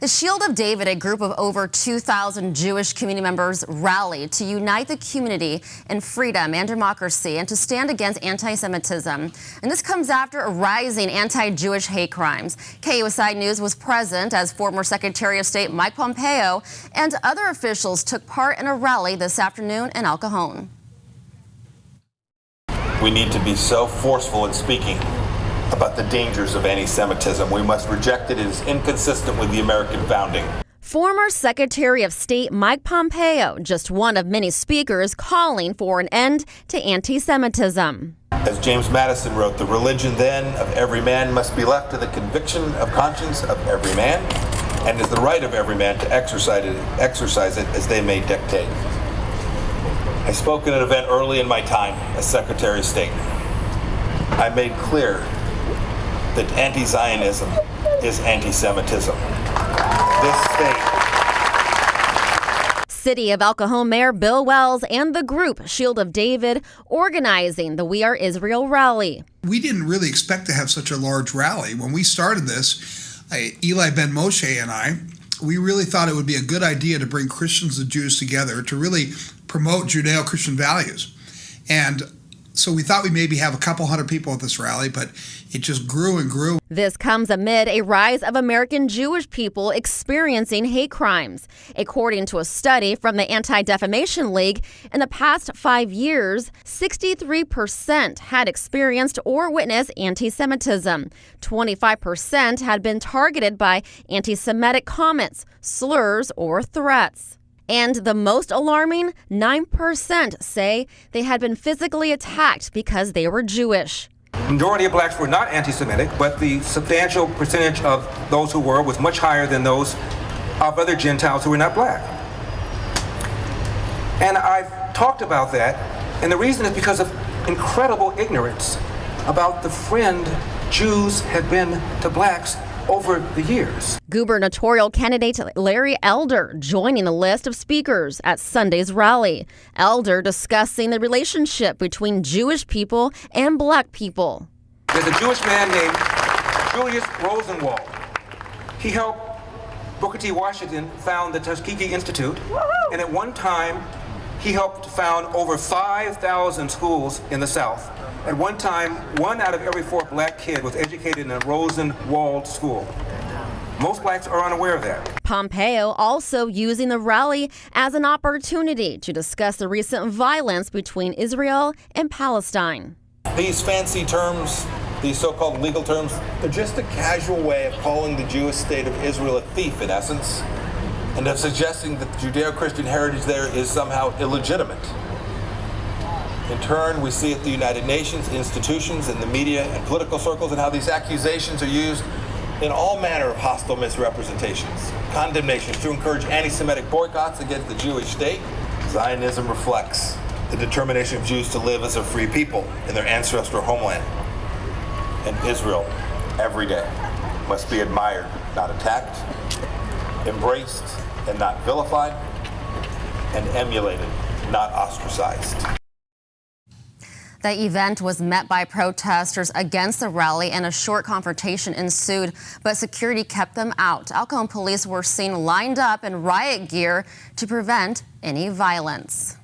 The Shield of David, a group of over 2,000 Jewish community members, rallied to unite the community in freedom and democracy and to stand against anti-Semitism. And this comes after a rising anti-Jewish hate crimes. KUSI News was present as former Secretary of State Mike Pompeo and other officials took part in a rally this afternoon in El Cajon. We need to be so forceful in speaking about the dangers of anti-Semitism. We must reject it. It is inconsistent with the American founding. Former Secretary of State Mike Pompeo, just one of many speakers calling for an end to anti-Semitism. As James Madison wrote, the religion then of every man must be left to the conviction of conscience of every man, and is the right of every man to exercise it as they may dictate. I spoke at an event early in my time as Secretary of State. I made clear that anti-Zionism is anti-Semitism. This state. City of El Cajon Mayor Bill Wells and the group Shield of David organizing the We Are Israel rally. We didn't really expect to have such a large rally. When we started this, Eli Ben Moshe and I, we really thought it would be a good idea to bring Christians and Jews together to really promote Judeo-Christian values. And so we thought we'd maybe have a couple hundred people at this rally, but it just grew and grew. This comes amid a rise of American Jewish people experiencing hate crimes. According to a study from the Anti-Defamation League, in the past 5 years, 63% had experienced or witnessed anti-Semitism. 25% had been targeted by anti-Semitic comments, slurs, or threats. And the most alarming, 9% say they had been physically attacked because they were Jewish. The majority of blacks were not anti-Semitic, but the substantial percentage of those who were was much higher than those of other Gentiles who were not black. And I've talked about that, and the reason is because of incredible ignorance about the friend Jews have been to blacks over the years. Gubernatorial candidate Larry Elder joining the list of speakers at Sunday's rally. Elder discussing the relationship between Jewish people and black people. There's a Jewish man named Julius Rosenwald. He helped Booker T. Washington found the Tuskegee Institute, and at one time he helped found over 5,000 schools in the South. At one time, 1 out of every 4 black kids was educated in a Rosenwald school. Most blacks are unaware of that. Pompeo also using the rally as an opportunity to discuss the recent violence between Israel and Palestine. These fancy terms, these so-called legal terms, they're just a casual way of calling the Jewish state of Israel a thief, in essence, and of suggesting that the Judeo-Christian heritage there is somehow illegitimate. In turn, we see at the United Nations, institutions, and the media and political circles, and how these accusations are used in all manner of hostile misrepresentations, condemnations to encourage anti-Semitic boycotts against the Jewish state. Zionism reflects the determination of Jews to live as a free people in their ancestral homeland. And Israel, every day, must be admired, not attacked, embraced and not vilified, and emulated, not ostracized. The event was met by protesters against the rally and a short confrontation ensued, but security kept them out. El Cajon police were seen lined up in riot gear to prevent any violence.